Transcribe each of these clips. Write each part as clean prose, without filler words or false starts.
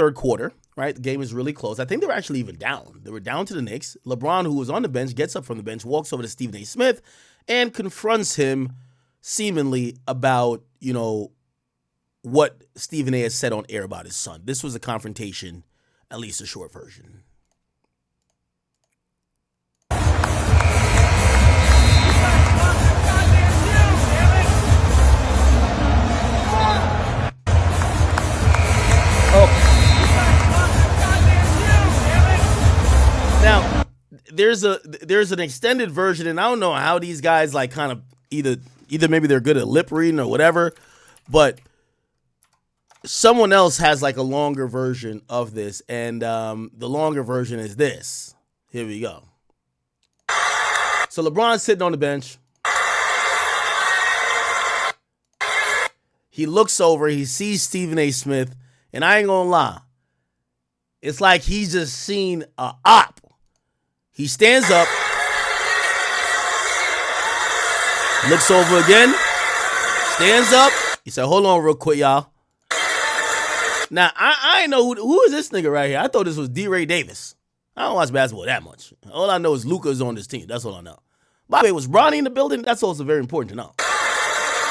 third quarter, right? The game is really close. I think they were actually even down. They were down to the Knicks. LeBron, who was on the bench, gets up from the bench, walks over to Stephen A. Smith, and confronts him seemingly about, what Stephen A. has said on air about his son. This was a confrontation, at least a short version. Now, there's an extended version, and I don't know how these guys like kind of either maybe they're good at lip reading or whatever, but someone else has like a longer version of this, and the longer version is this. Here we go. So LeBron's sitting on the bench. He looks over, he sees Stephen A. Smith, and I ain't gonna lie, it's like he's just seen a op. He stands up, looks over again, stands up. He said, hold on real quick, y'all. Now, I ain't know who is this nigga right here. I thought this was D-Ray Davis. I don't watch basketball that much. All I know is Luka's on this team. That's all I know. By the way, was Bronny in the building? That's also very important to know.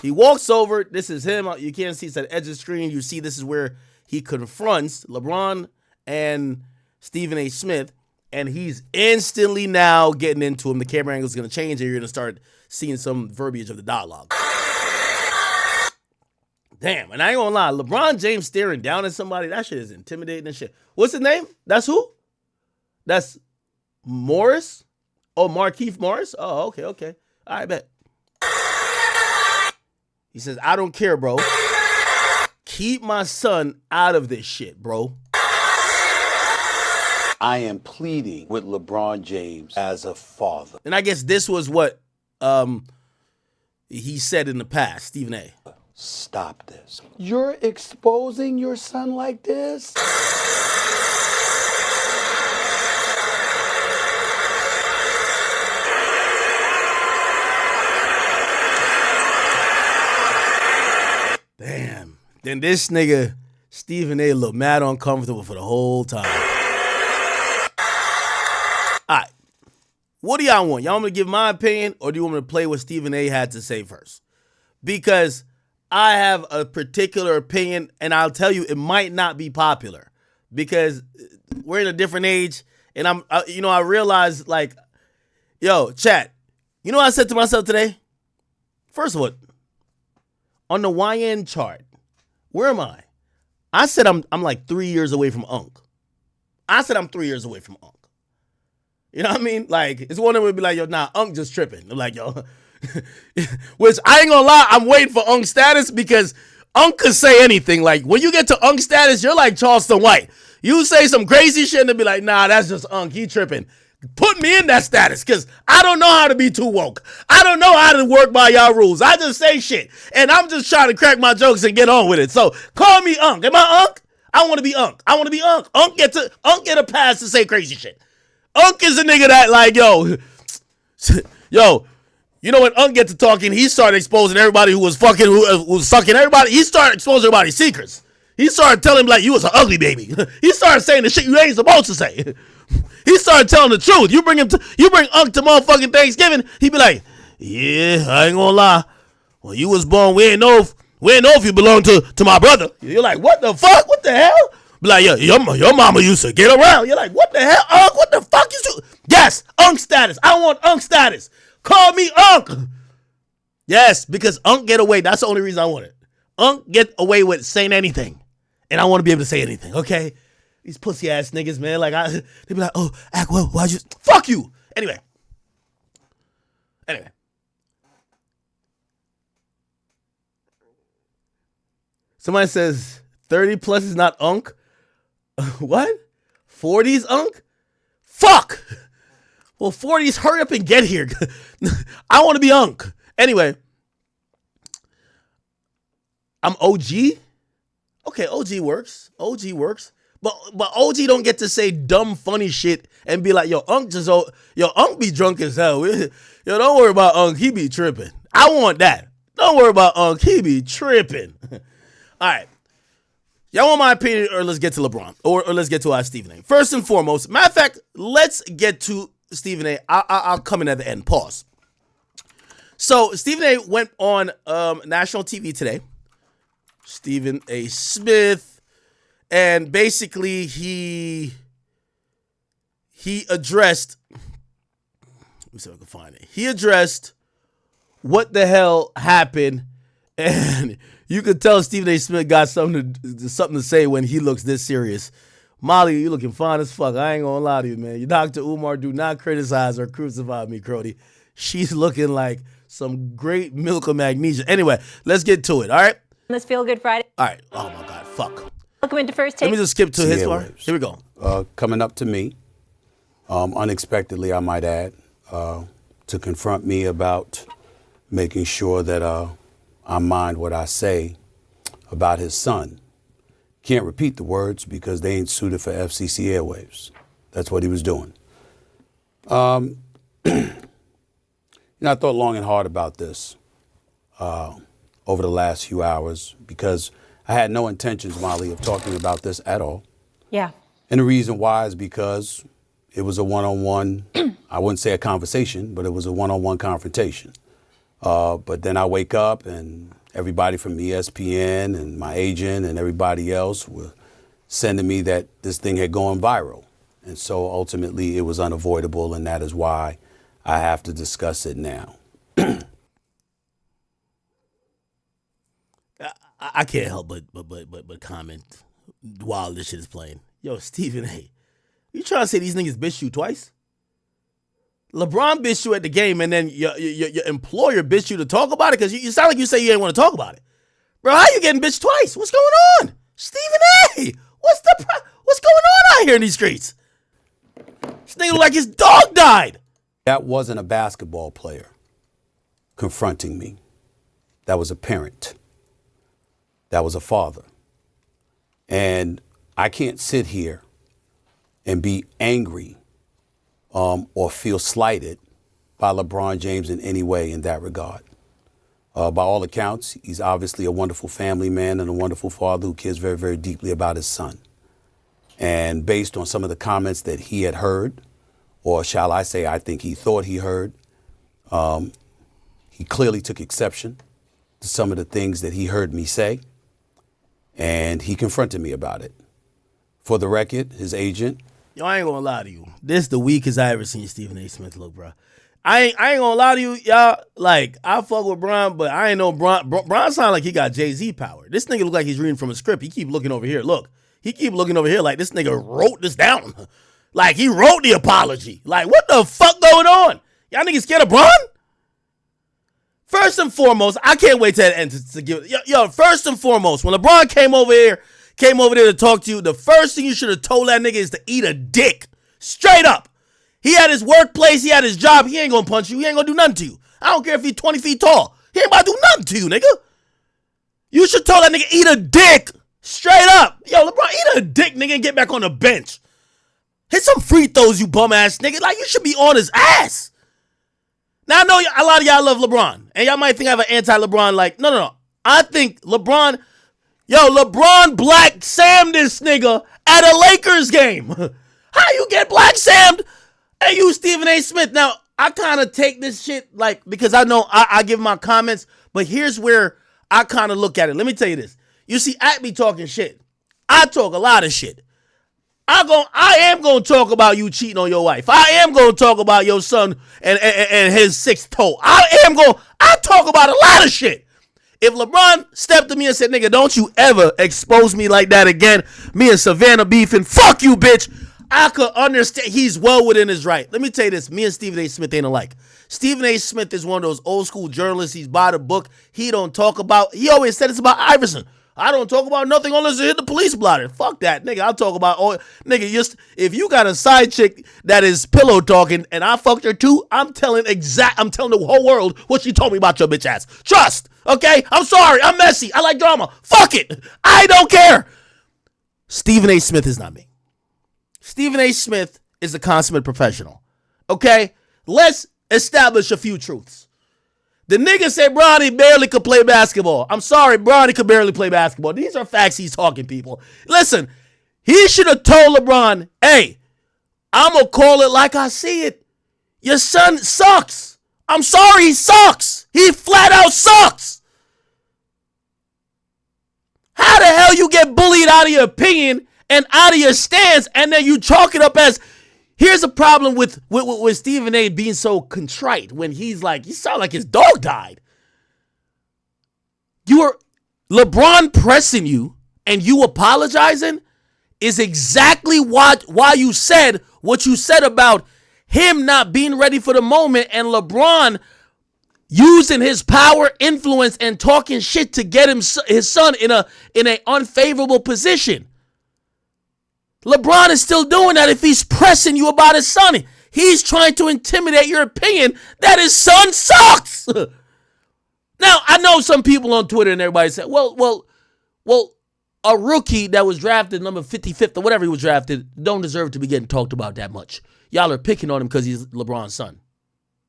He walks over. This is him. You can't see. It's at the edge of the screen. You see this is where he confronts LeBron and Stephen A. Smith. And he's instantly now getting into him. The camera angle is going to change, and you're going to start seeing some verbiage of the dialogue. Damn, and I ain't going to lie. LeBron James staring down at somebody, that shit is intimidating and shit. What's his name? That's who? That's Morris? Oh, Markieff Morris? Oh, okay. All right, bet. He says, I don't care, bro. Keep my son out of this shit, bro. I am pleading with LeBron James as a father. And I guess this was what he said in the past, Stephen A. Stop this. You're exposing your son like this? Damn. Then this nigga, Stephen A. looked mad uncomfortable for the whole time. All right, what do y'all want? Y'all want me to give my opinion, or do you want me to play what Stephen A. had to say first? Because I have a particular opinion, and I'll tell you it might not be popular because we're in a different age, and I realize, like, yo, chat, you know what I said to myself today? First of all, on the YN chart, where am I? I said I'm like 3 years away from Unc. I said I'm 3 years away from Unc. You know what I mean? Like, it's one of them would be like, yo, nah, Unc just tripping. I'm like, yo. Which I ain't gonna lie, I'm waiting for Unc status because Unc could say anything. Like, when you get to Unc status, you're like Charleston White. You say some crazy shit and they'll be like, nah, that's just Unc. He tripping. Put me in that status because I don't know how to be too woke. I don't know how to work by y'all rules. I just say shit. And I'm just trying to crack my jokes and get on with it. So call me Unc. Am I Unc? I want to be Unc. I want to be Unc. Unc get a pass to say crazy shit. Unc is a nigga that like, yo, you know when Unc get to talking, he started exposing everybody who was fucking, who was sucking everybody. He started exposing everybody's secrets. He started telling him like you was an ugly baby. He started saying the shit you ain't supposed to say. He started telling the truth. You bring Unc to motherfucking Thanksgiving, he be like, yeah, I ain't gonna lie. When you was born, we ain't know if you belong to my brother. You're like, what the fuck? What the hell? Be like, yeah, your mama used to get around. You're like, what the hell, Unc? What the fuck you do? Yes, Unc status. I want Unc status. Call me Unc. Yes, because Unc get away. That's the only reason I want it. Unc get away with saying anything. And I want to be able to say anything, okay? These pussy ass niggas, man. Like, they be like, oh, Ak, well, why'd you? Fuck you. Anyway. Somebody says 30 plus is not Unc. What? 40's Unc? Fuck. Well, 40's hurry up and get here. I want to be Unc. Anyway. I'm OG. Okay, OG works. OG works. But OG don't get to say dumb, funny shit and be like, yo, Unc be drunk as hell. Yo, don't worry about Unc. He be tripping. I want that. Don't worry about Unc. He be tripping. All right. Y'all want my opinion, or let's get to LeBron, or let's get to Stephen A. First and foremost, matter of fact, let's get to Stephen A. I'll come in at the end. Pause. So Stephen A. went on national TV today. Stephen A. Smith, and basically he addressed. Let me see if I can find it. He addressed what the hell happened, and you could tell Stephen A. Smith got something to say when he looks this serious. Molly, you looking fine as fuck. I ain't gonna lie to you, man. Your Dr. Umar, do not criticize or crucify me, Crody. She's looking like some great milk of magnesia. Anyway, let's get to it, all right? This Feel Good Friday. All right. Oh, my God. Fuck. Welcome into First Take. Let me just skip to his part. Here we go. Coming up to me, unexpectedly, I might add, to confront me about making sure that I mind what I say about his son. Can't repeat the words because they ain't suited for FCC airwaves. That's what he was doing. I thought long and hard about this over the last few hours because I had no intentions, Molly, of talking about this at all. Yeah. And the reason why is because it was a one-on-one, I wouldn't say a conversation, but it was a one-on-one confrontation. But then I wake up and everybody from ESPN and my agent and everybody else were sending me that this thing had gone viral. And so ultimately it was unavoidable, and that is why I have to discuss it now. I can't help but comment while this shit is playing. Yo, Stephen A., you trying to say these niggas bitched you twice? LeBron bitched you at the game, and then your employer bitched you to talk about it because you sound like you say you ain't want to talk about it. Bro, how you getting bitched twice? What's going on? Stephen A., what's going on out here in these streets? This nigga look like his dog died. That wasn't a basketball player confronting me. That was a parent. That was a father. And I can't sit here and be angry or feel slighted by LeBron James in any way in that regard. By all accounts, he's obviously a wonderful family man and a wonderful father who cares very, very deeply about his son. And based on some of the comments that he had heard, or shall I say, I think he thought he heard, he clearly took exception to some of the things that he heard me say, and he confronted me about it. For the record, his agent. Yo, I ain't gonna lie to you. This the weakest I ever seen Stephen A. Smith look, bro. I ain't gonna lie to you, y'all. Like, I fuck with Bron, but I ain't know Bron. Bron sound like he got Jay-Z power. This nigga look like he's reading from a script. He keep looking over here. Look, he keep looking over here like this nigga wrote this down. Like, he wrote the apology. Like, what the fuck going on? Y'all niggas scared of Bron? First and foremost, I can't wait till the end to give it. Yo, first and foremost, when LeBron came over there to talk to you, the first thing you should have told that nigga is to eat a dick. Straight up. He had his workplace, he had his job, he ain't gonna punch you, he ain't gonna do nothing to you. I don't care if he's 20 feet tall. He ain't about to do nothing to you, nigga. You should tell that nigga eat a dick. Straight up. Yo, LeBron, eat a dick, nigga, and get back on the bench. Hit some free throws, you bum ass nigga. Like, you should be on his ass. Now, I know a lot of y'all love LeBron, and y'all might think I have an anti-LeBron, like, no. I think LeBron Black Sam this nigga at a Lakers game. How you get Black Sammed? Hey, you Stephen A. Smith. Now, I kind of take this shit, like, because I know I give my comments, but here's where I kind of look at it. Let me tell you this. You see, I be talking shit. I talk a lot of shit. I am going to talk about you cheating on your wife. I am going to talk about your son and his sixth toe. I talk about a lot of shit. If LeBron stepped to me and said, nigga, don't you ever expose me like that again, me and Savannah beefing, fuck you, bitch, I could understand. He's well within his right. Let me tell you this. Me and Stephen A. Smith ain't alike. Stephen A. Smith is one of those old school journalists. He's by the book. He don't talk about, he always said it's about Iverson. I don't talk about nothing unless it hit the police blotter. Fuck that, nigga. I'll talk about, nigga, if you got a side chick that is pillow talking and I fucked her too, I'm telling the whole world what she told me about your bitch ass. Trust, okay? I'm sorry. I'm messy. I like drama. Fuck it. I don't care. Stephen A. Smith is not me. Stephen A. Smith is a consummate professional, okay? Let's establish a few truths. The nigga said Bronny barely could play basketball. I'm sorry, Bronny could barely play basketball. These are facts he's talking, people. Listen, he should have told LeBron, hey, I'm going to call it like I see it. Your son sucks. I'm sorry, he sucks. He flat out sucks. How the hell you get bullied out of your opinion and out of your stance, and then you chalk it up as, here's a problem with Stephen A. being so contrite when he's like, you sound like his dog died. LeBron pressing you and you apologizing is exactly why you said what you said about him not being ready for the moment and LeBron using his power, influence, and talking shit to get his son in an unfavorable position. LeBron is still doing that if he's pressing you about his son. He's trying to intimidate your opinion that his son sucks. Now, I know some people on Twitter and everybody said, well, a rookie that was drafted number 55th or whatever he was drafted don't deserve to be getting talked about that much. Y'all are picking on him because he's LeBron's son.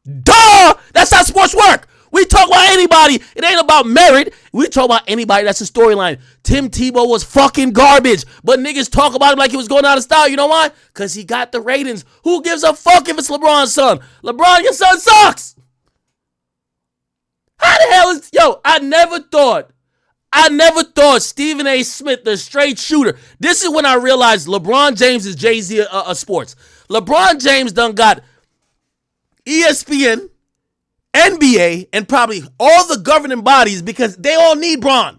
Duh! That's how sports work. We talk about anybody. It ain't about merit. We talk about anybody. That's a storyline. Tim Tebow was fucking garbage, but niggas talk about him like he was going out of style. You know why? Because he got the ratings. Who gives a fuck if it's LeBron's son? LeBron, your son sucks. How the hell is... Yo, I never thought Stephen A. Smith, the straight shooter. This is when I realized LeBron James is Jay-Z of sports. LeBron James done got ESPN, NBA, and probably all the governing bodies because they all need Bron.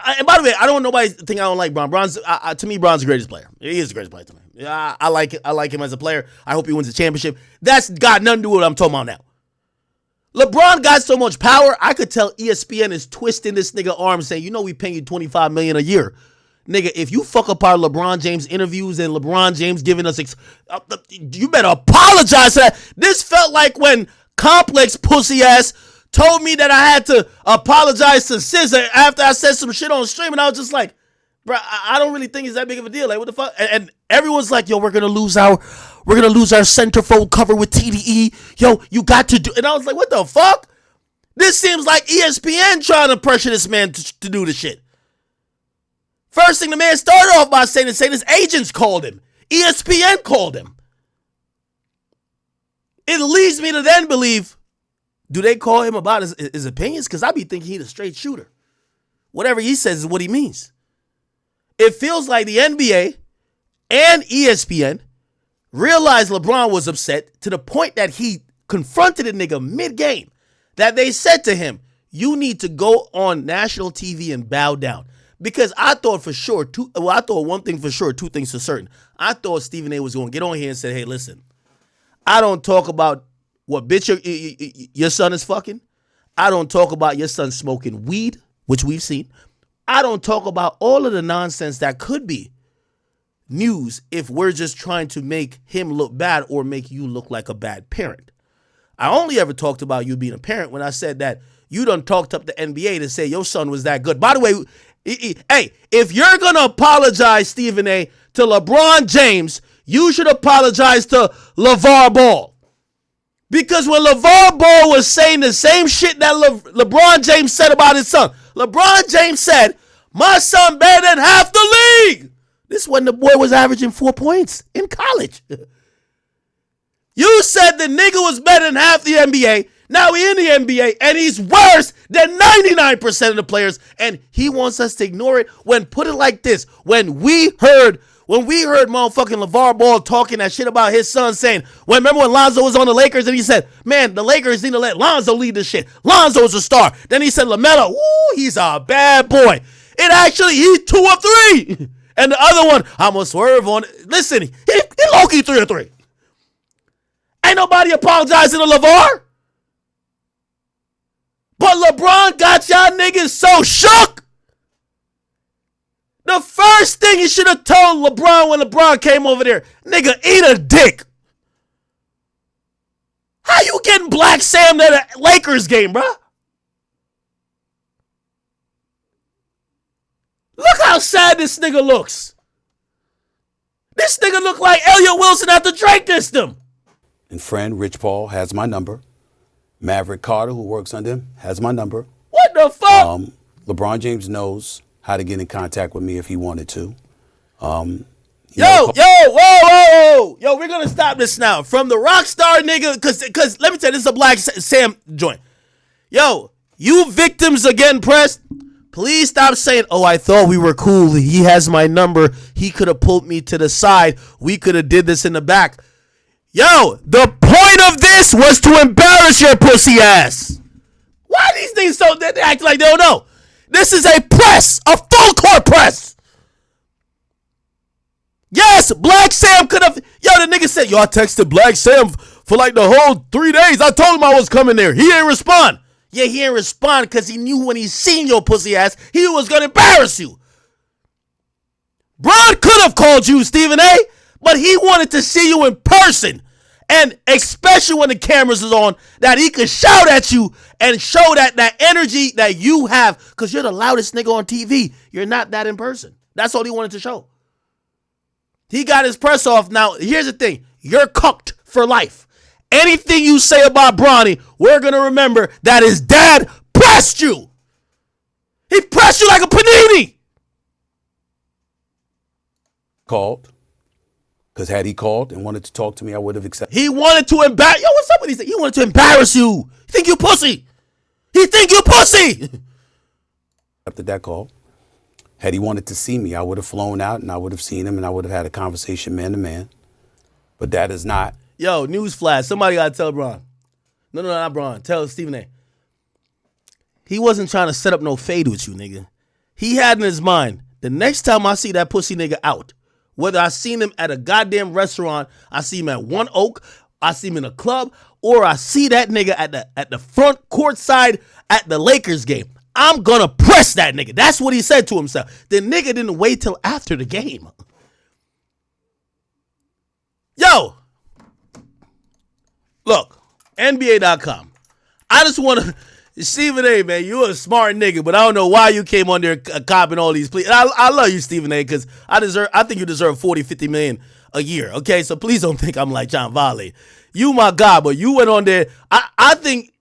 And by the way, I don't want nobody to think I don't like Bron. To me, Bron's the greatest player. He is the greatest player to me. I like it. I like him as a player. I hope he wins the championship. That's got nothing to do with what I'm talking about now. LeBron got so much power, I could tell ESPN is twisting this nigga arm saying, you know we paying you $25 million a year. Nigga, if you fuck up our LeBron James interviews and LeBron James giving us, you better apologize for that. This felt like when Complex pussy ass told me that I had to apologize to SZA after I said some shit on stream, and I was just like, bro, I don't really think it's that big of a deal. Like, what the fuck? And everyone's like, yo, we're gonna lose our centerfold cover with TDE. Yo, you got to do. And I was like, what the fuck? This seems like ESPN trying to pressure this man to do the shit. First thing the man started off by saying his agents called him. ESPN called him. It leads me to then believe, do they call him about his opinions? Because I be thinking he's a straight shooter. Whatever he says is what he means. It feels like the NBA and ESPN realized LeBron was upset to the point that he confronted a nigga mid-game. That they said to him, you need to go on national TV and bow down. Because I thought for sure, I thought one thing for sure, two things for certain. I thought Stephen A. was going to get on here and say, hey, listen, I don't talk about what bitch your son is fucking. I don't talk about your son smoking weed, which we've seen. I don't talk about all of the nonsense that could be news if we're just trying to make him look bad or make you look like a bad parent. I only ever talked about you being a parent when I said that you done talked up the NBA to say your son was that good. By the way, hey, if you're going to apologize, Stephen A., to LeBron James, you should apologize to LeVar Ball. Because when LeVar Ball was saying the same shit that LeBron James said about his son, LeBron James said, my son better than half the league. This when the boy was averaging 4 points in college. You said the nigga was better than half the NBA. Now he in the NBA, and he's worse than 99% of the players, and he wants us to ignore it. When put it like this, when we heard motherfucking LeVar Ball talking that shit about his son saying, remember when Lonzo was on the Lakers and he said, man, the Lakers need to let Lonzo lead this shit. Lonzo's a star. Then he said, LaMelo, ooh, he's a bad boy. It actually, he's 2 of 3. And the other one, I'm going to swerve on it. Listen, he low-key 3 of 3. Ain't nobody apologizing to LeVar. But LeBron got y'all niggas so shook. The first thing he should have told LeBron when LeBron came over there, nigga, eat a dick. How you getting Black Sam to the Lakers game, bro? Look how sad this nigga looks. This nigga look like Elliot Wilson after Drake dissed him. And friend Rich Paul has my number. Maverick Carter, who works under him, has my number. What the fuck? LeBron James knows how to get in contact with me if he wanted to. Whoa. Yo, we're going to stop this now. From the rock star nigga, because let me tell you, this is a Black Sam joint. Yo, you victims again, press. Please stop saying, oh, I thought we were cool. He has my number. He could have pulled me to the side. We could have did this in the back. Yo, the point of this was to embarrass your pussy ass. Why are these things so, they act like they don't know? This is a press, a full court press. Yes, Black Sam could have, the nigga said, I texted Black Sam for like the whole 3 days. I told him I was coming there. He didn't respond. Yeah, he didn't respond because he knew when he seen your pussy ass, he was going to embarrass you. Bron could have called you, Stephen A., but he wanted to see you in person. And especially when the cameras is on, that he could shout at you and show that energy that you have, because you're the loudest nigga on TV. You're not that in person. That's all he wanted to show. He got his press off. Now, here's the thing. You're cooked for life. Anything you say about Bronny, we're going to remember that his dad pressed you. He pressed you like a panini. Called. Because had he called and wanted to talk to me, I would have accepted. He wanted to embarrass. Yo, what's up with these things? He wanted to embarrass you. He think you pussy. He think you pussy. After that call, had he wanted to see me, I would have flown out and I would have seen him and I would have had a conversation man to man. But that is not. Yo, newsflash. Somebody got to tell Bron. No, not Bron. Tell Stephen A. He wasn't trying to set up no fade with you, nigga. He had in his mind, the next time I see that pussy nigga out, whether I seen him at a goddamn restaurant, I see him at One Oak, I see him in a club, or I see that nigga at the front court side at the Lakers game, I'm gonna press that nigga. That's what he said to himself. The nigga didn't wait till after the game. Yo, look, NBA.com. I just want to, Stephen A, man, you a smart nigga, but I don't know why you came on there copping all these pleas. I love you, Stephen A, because I think you deserve 40, 50 million a year, okay? So please don't think I'm like John Valley. You my guy, but you went on there. I think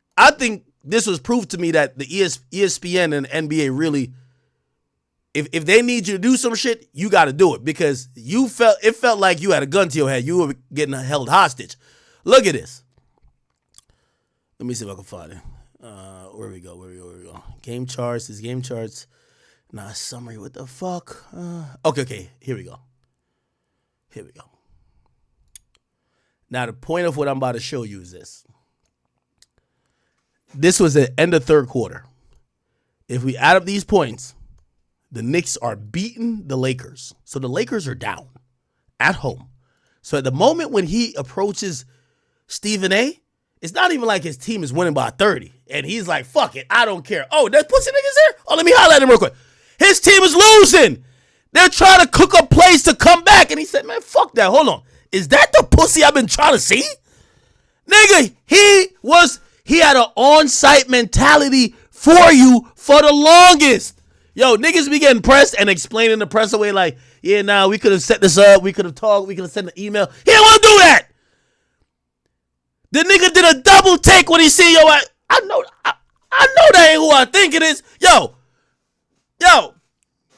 this was proof to me that the ESPN and NBA really, if they need you to do some shit, you got to do it, because it felt like you had a gun to your head. You were getting held hostage. Look at this. Let me see if I can find it. Where we go? Game charts. Is game charts. Nah, summary. What the fuck? Okay. Here we go. Now, the point of what I'm about to show you is this. This was the end of third quarter. If we add up these points, the Knicks are beating the Lakers. So the Lakers are down at home. So at the moment when he approaches Stephen A, it's not even like his team is winning by 30. And he's like, fuck it, I don't care. Oh, that pussy nigga's there? Oh, let me holler at him real quick. His team is losing. They're trying to cook up plays to come back. And he said, man, fuck that. Hold on. Is that the pussy I've been trying to see? Nigga, he had an on-site mentality for you for the longest. Yo, niggas be getting pressed and explaining the press away like, yeah, nah, we could have set this up. We could have talked. We could have sent an email. He didn't want to do that. The nigga did a double take when he see yo. I know that ain't who I think it is. Yo, y'all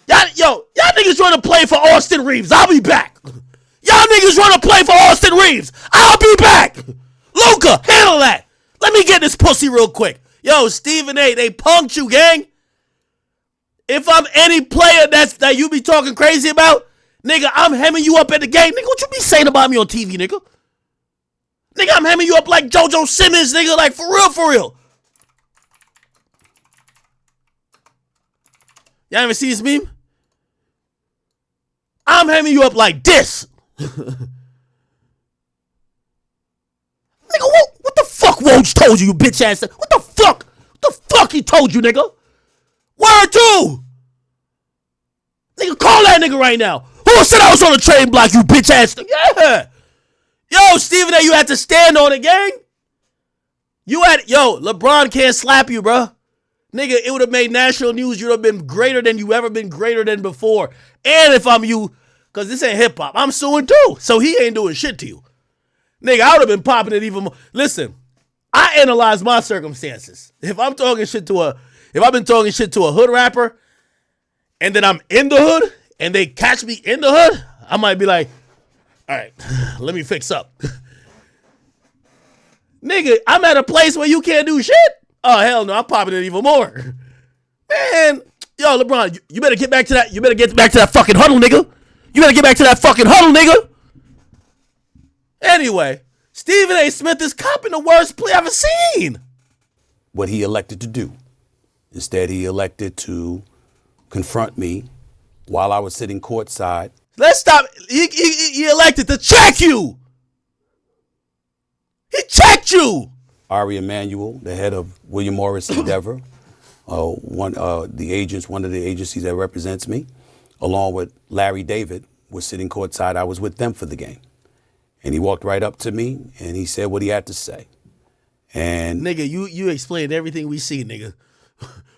niggas trying to play for Austin Reeves. I'll be back. Y'all niggas trying to play for Austin Reeves. I'll be back. Luka, handle that. Let me get this pussy real quick. Yo, Stephen A, they punked you, gang. If I'm any player that you be talking crazy about, nigga, I'm hemming you up at the game. Nigga, what you be saying about me on TV, nigga? Nigga, I'm hemming you up like JoJo Simmons, nigga, like for real. Y'all ever see this meme? I'm hemming you up like this. Nigga, what the fuck Woj told you, you bitch ass? What the fuck he told you, nigga? Word two. Nigga, call that nigga right now. Who said I was on the trade block, you bitch ass? Yeah. Yo, Stephen A, you had to stand on it, gang. LeBron can't slap you, bro. Nigga, it would have made national news. You would have been greater than you ever been greater than before. And if I'm you, because this ain't hip-hop, I'm suing too. So he ain't doing shit to you. Nigga, I would have been popping it even more. Listen, I analyze my circumstances. If I've been talking shit to a hood rapper, and then I'm in the hood, and they catch me in the hood, I might be like, all right, let me fix up. Nigga, I'm at a place where you can't do shit. Oh, hell no, I'm popping it even more. Man, yo, LeBron, you better get back to that. You better get back to that fucking huddle, nigga. You better get back to that fucking huddle, nigga. Anyway, Stephen A. Smith is copping the worst play I've ever seen. What he elected to do. Instead, he elected to confront me while I was sitting courtside. Let's stop. He elected to check you. He checked you. Ari Emanuel, the head of William Morris Endeavor, one of the agencies that represents me, along with Larry David, was sitting courtside. I was with them for the game. And he walked right up to me and he said what he had to say. And nigga, you explained everything we see, nigga.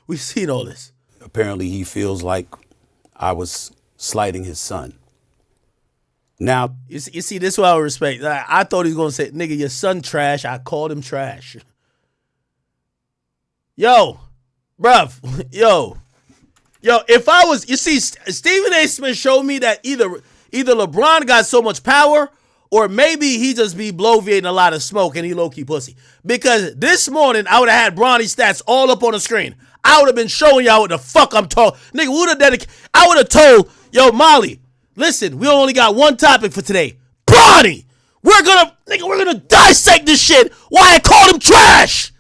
We've seen all this. Apparently he feels like I was slighting his son. Now, you see, this is what I respect. I thought he was going to say, nigga, your son trash. I called him trash. Yo, bruv, yo, if I was, you see, Stephen A. Smith showed me that either LeBron got so much power or maybe he just be bloviating a lot of smoke and he low-key pussy. Because this morning, I would have had Bronny's stats all up on the screen. I would have been showing y'all what the fuck I'm talking. Nigga, I would have told, yo, Molly, listen, we only got one topic for today. Bronny! We're gonna dissect this shit. Why I called him trash.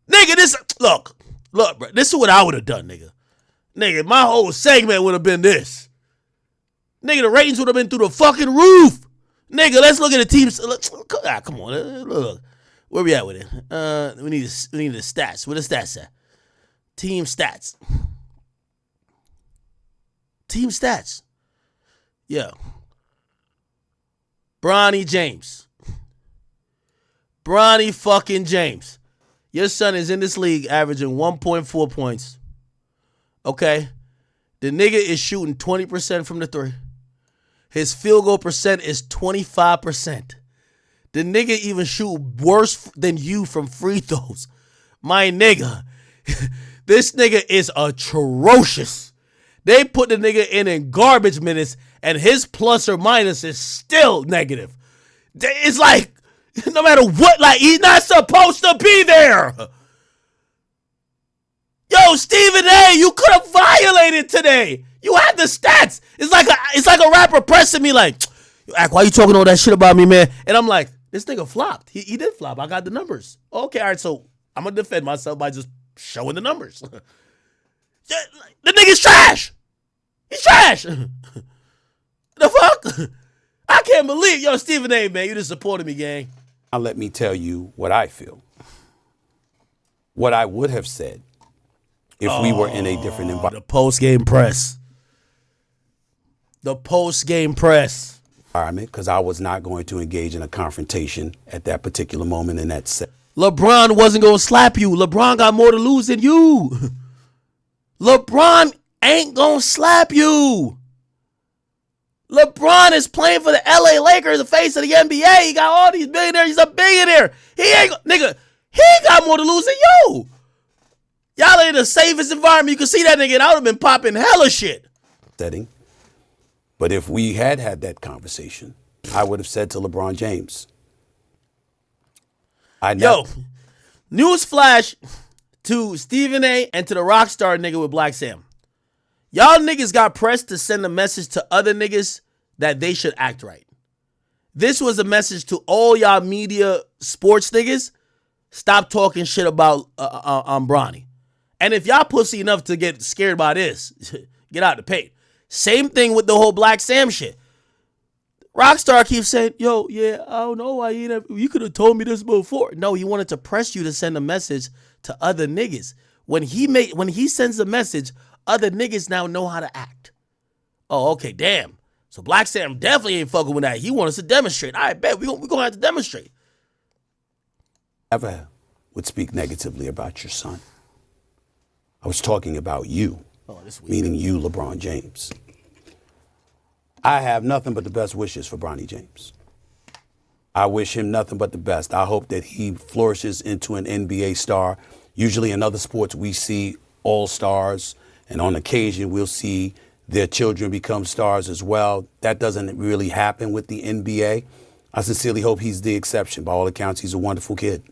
Nigga, look, bro, this is what I would have done, nigga. Nigga, my whole segment would have been this. Nigga, the ratings would have been through the fucking roof. Nigga, let's look at the teams. Come on, look. Where we at with it? We need the stats. Where the stats at? Team stats. Team stats. Yeah. Bronny James. Bronny fucking James. Your son is in this league averaging 1.4 points. Okay? The nigga is shooting 20% from the three. His field goal percent is 25%. The nigga even shoot worse than you from free throws. My nigga. This nigga is atrocious. They put the nigga in garbage minutes and his plus or minus is still negative. It's like, no matter what, like, he's not supposed to be there. Yo, Stephen A., you could have violated today. You had the stats. It's like a rapper pressing me like, Ak, why you talking all that shit about me, man? And I'm like, this nigga flopped. He did flop. I got the numbers. Okay, all right, so I'm going to defend myself by just showing the numbers. The nigga's trash. He's trash. The fuck? I can't believe, yo, Stephen A., man, you just supported me, gang. Now let me tell you what I feel. What I would have said if we were in a different environment. The post-game press. The post-game press. Because I was not going to engage in a confrontation at that particular moment in that set. LeBron wasn't going to slap you. LeBron got more to lose than you. LeBron ain't going to slap you. LeBron is playing for the LA Lakers, the face of the NBA. He got all these billionaires. He's a billionaire. He ain't got more to lose than you. Y'all ain't the safest environment. You can see that nigga, and I would have been popping hella shit. Setting. But if we had that conversation, I would have said to LeBron James, newsflash to Stephen A. and to the rock star nigga with Black Sam. Y'all niggas got pressed to send a message to other niggas that they should act right. This was a message to all y'all media sports niggas. Stop talking shit about Bronny. And if y'all pussy enough to get scared by this, get out the paint. Same thing with the whole Black Sam shit. Rockstar keeps saying, yo, yeah, I don't know why you could have told me this before. No, he wanted to press you to send a message to other niggas. When he sends a message, other niggas now know how to act. Oh, okay, damn. So Black Sam definitely ain't fucking with that. He wants us to demonstrate. I bet we're going to have to demonstrate. Never would speak negatively about your son. I was talking about you, meaning you, LeBron James. I have nothing but the best wishes for Bronny James. I wish him nothing but the best. I hope that he flourishes into an NBA star. Usually in other sports, we see all-stars, and on occasion, we'll see their children become stars as well. That doesn't really happen with the NBA. I sincerely hope he's the exception. By all accounts, he's a wonderful kid.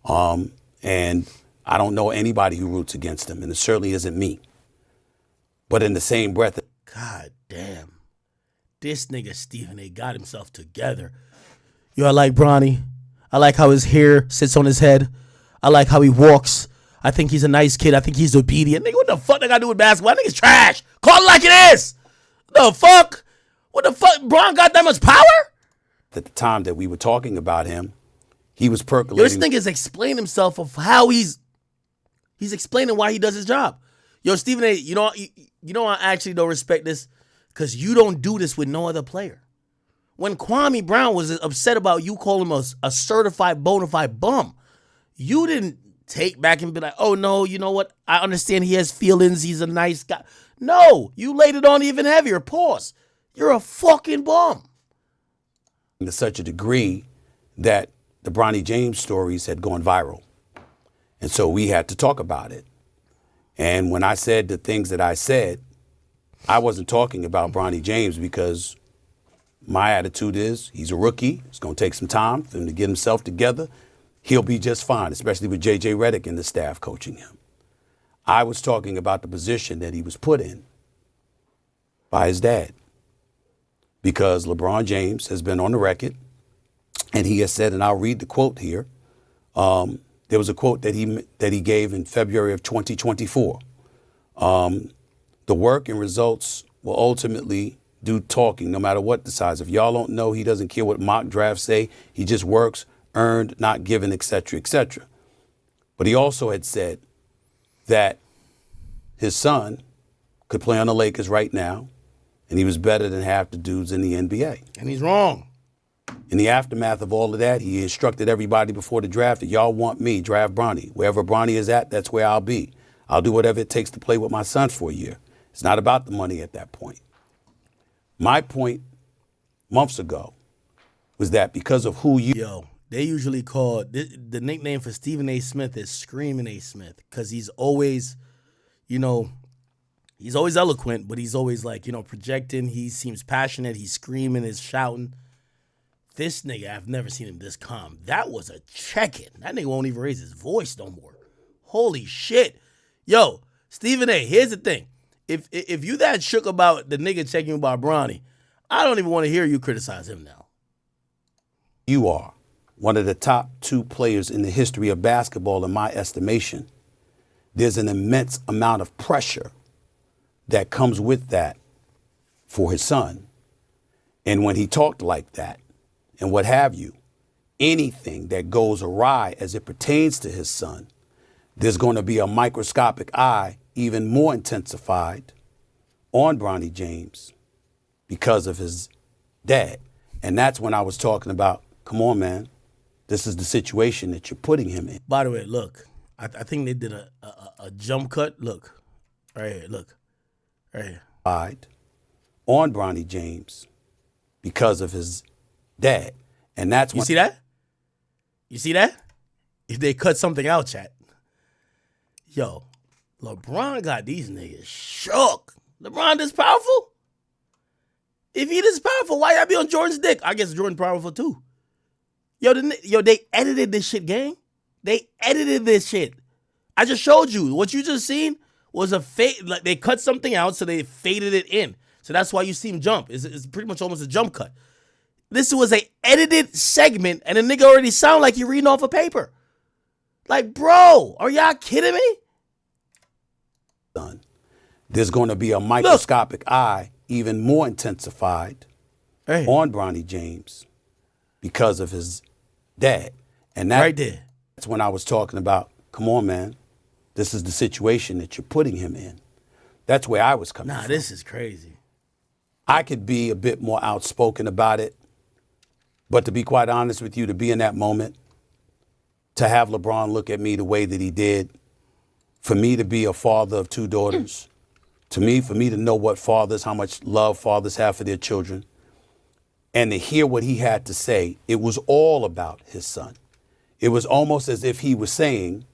And I don't know anybody who roots against him, and it certainly isn't me. But in the same breath, God damn. This nigga Stephen A. got himself together. Yo, I like Bronny. I like how his hair sits on his head. I like how he walks. I think he's a nice kid. I think he's obedient. Nigga, what the fuck they got to do with basketball? That nigga's trash. Call it like it is. The fuck? What the fuck? Bron got that much power? at the time that we were talking about him, he was Yo, percolating. this nigga's explaining himself of how he's explaining why he does his job. Yo, Stephen A., you know I actually don't respect this because you don't do this with no other player. When Kwame Brown was upset about you calling him a certified bona fide bum, you didn't take back and be like, oh, no, you know what? I understand he has feelings. He's a nice guy. No, you laid it on even heavier. Pause. You're a fucking bum. To such a degree that the Bronny James stories had gone viral. And so we had to talk about it. And when I said the things that I said, I wasn't talking about Bronny James because my attitude is he's a rookie. It's going to take some time for him to get himself together. He'll be just fine, especially with J.J. Redick and the staff coaching him. I was talking about the position that he was put in by his dad, because LeBron James has been on the record, and he has said, and I'll read the quote here. There was a quote that he gave in February of 2024. The work and results will ultimately do talking, no matter what the size. If y'all don't know, he doesn't care what mock drafts say. He just works, earned, not given, et cetera, et cetera. But he also had said that his son could play on the Lakers right now, and he was better than half the dudes in the NBA. And he's wrong. In the aftermath of all of that, he instructed everybody before the draft that y'all want me, draft Bronny. Wherever Bronny is at, that's where I'll be. I'll do whatever it takes to play with my son for a year. It's not about the money at that point. My point months ago was that because of who you... Yo, they usually call, the nickname for Stephen A. Smith is Screaming A. Smith, because he's always, he's always eloquent, but he's always like, projecting. He seems passionate. He's screaming, he's shouting. This nigga, I've never seen him this calm. That was a check-in. That nigga won't even raise his voice no more. Holy shit. Yo, Stephen A., here's the thing. If you that shook about the nigga checking about Bronny, I don't even want to hear you criticize him now. You are one of the top 2 players in the history of basketball, in my estimation. There's an immense amount of pressure that comes with that for his son. And when he talked like that, and what have you, anything that goes awry as it pertains to his son, there's going to be a microscopic eye, even more intensified, on Bronny James because of his dad. And that's when I was talking about, come on, man, this is the situation that you're putting him in. By the way, look, I think they did a jump cut. Look, right here, look, right here. On Bronny James because of his dad. And that's when... You see that? You see that? If they cut something out, chat. Yo, LeBron got these niggas shook. LeBron this powerful? If he this powerful, why y'all be on Jordan's dick? I guess Jordan powerful too. Yo, they edited this shit, gang. They edited this shit. I just showed you. What you just seen was a fade. Like, they cut something out, so they faded it in. So that's why you see him jump. It's pretty much almost a jump cut. This was a edited segment, and the nigga already sound like you reading off a paper. Like, bro, are y'all kidding me? There's going to be a microscopic eye, even more intensified, on Bronny James because of his dad. And that, right there. That's when I was talking about, come on, man, this is the situation that you're putting him in. That's where I was coming from. Nah, this is crazy. I could be a bit more outspoken about it, but to be quite honest with you, to be in that moment, to have LeBron look at me the way that he did, for me to be a father of 2 daughters, for me to know what fathers, how much love fathers have for their children, and to hear what he had to say, it was all about his son. It was almost as if he was saying,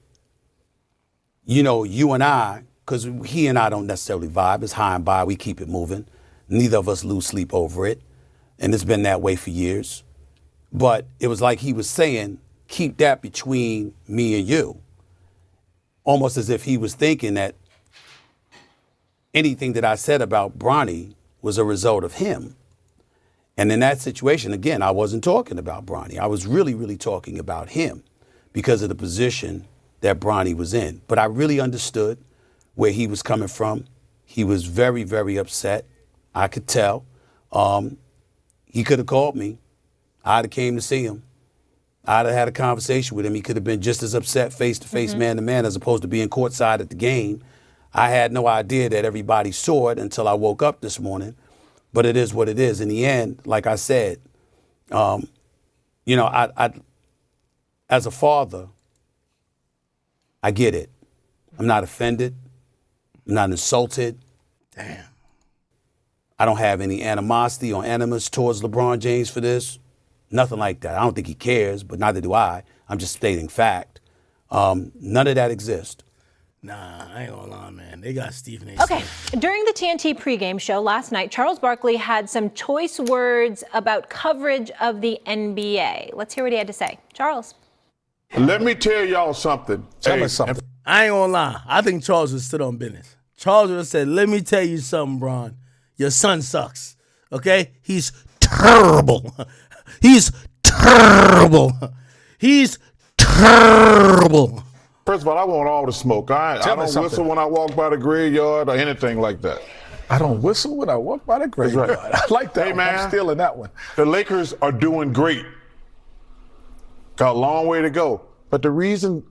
you know, you and I, because he and I don't necessarily vibe. It's high and by. We keep it moving. Neither of us lose sleep over it. And it's been that way for years. But it was like he was saying, keep that between me and you. Almost as if he was thinking that anything that I said about Bronny was a result of him. And in that situation, again, I wasn't talking about Bronny. I was really, really talking about him because of the position that Bronny was in. But I really understood where he was coming from. He was very, very upset. I could tell. He could have called me. I'd have came to see him. I'd have had a conversation with him. He could have been just as upset face-to-face, man-to-man, as opposed to being courtside at the game. I had no idea that everybody saw it until I woke up this morning. But it is what it is. In the end, like I said, you know, I as a father, I get it. I'm not offended. I'm not insulted. Damn. I don't have any animosity or animus towards LeBron James for this. Nothing like that. I don't think he cares, but neither do I. I'm just stating fact. None of that exists. Nah, I ain't gonna lie, man. They got Stephen A. Okay, Smith. during the TNT pregame show last night, Charles Barkley had some choice words about coverage of the NBA. Let's hear what he had to say. Charles. Let me tell y'all something. Tell me something. I ain't gonna lie. I think Charles would have stood on business. Charles would have said, let me tell you something, Bron. Your son sucks. Okay? He's terrible. He's terrible. He's terrible. First of all, I want all the smoke. I don't whistle when I walk by the graveyard or anything like that. I don't whistle when I walk by the graveyard. Right. I like that. Hey, man. I'm stealing that one. The Lakers are doing great. Got a long way to go. But the reason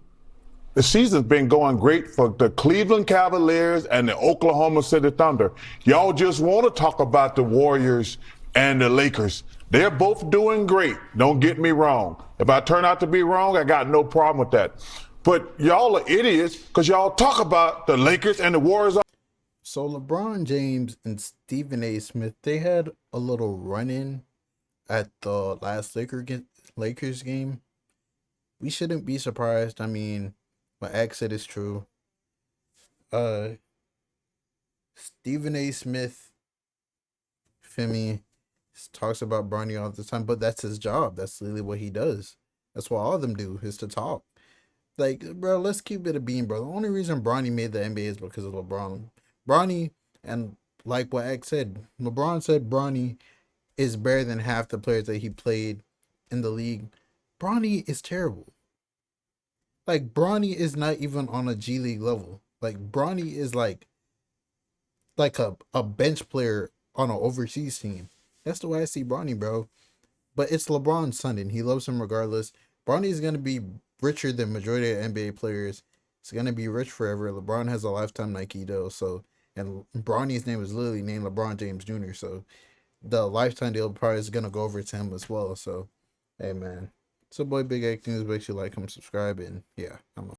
the season's been going great for the Cleveland Cavaliers and the Oklahoma City Thunder. Y'all just want to talk about the Warriors and the Lakers. They're both doing great. Don't get me wrong. If I turn out to be wrong, I got no problem with that. But y'all are idiots because y'all talk about the Lakers and the Warriors. So LeBron James and Stephen A. Smith, they had a little run-in at the last Lakers game. We shouldn't be surprised. I mean, what X said is true. Stephen A. Smith, feel me, talks about Bronny all the time, but that's his job. That's literally what he does. That's what all of them do, is to talk. Like, bro, let's keep it a beam, bro. The only reason Bronny made the NBA is because of LeBron. Bronny, and like what X said, LeBron said Bronny is better than half the players that he played in the league. Bronny is terrible. Like, Bronny is not even on a G League level. Like, Bronny is like a bench player on an overseas team. That's the way I see Bronny, bro. But it's LeBron's son, and he loves him regardless. Bronny is going to be richer than majority of NBA players. He's going to be rich forever. LeBron has a lifetime Nike deal. So, and Bronny's name is literally named LeBron James Jr. So the lifetime deal probably is going to go over to him as well. So, hey, man. It's your boy Big X News. Make sure you like, comment, subscribe, and yeah, I'm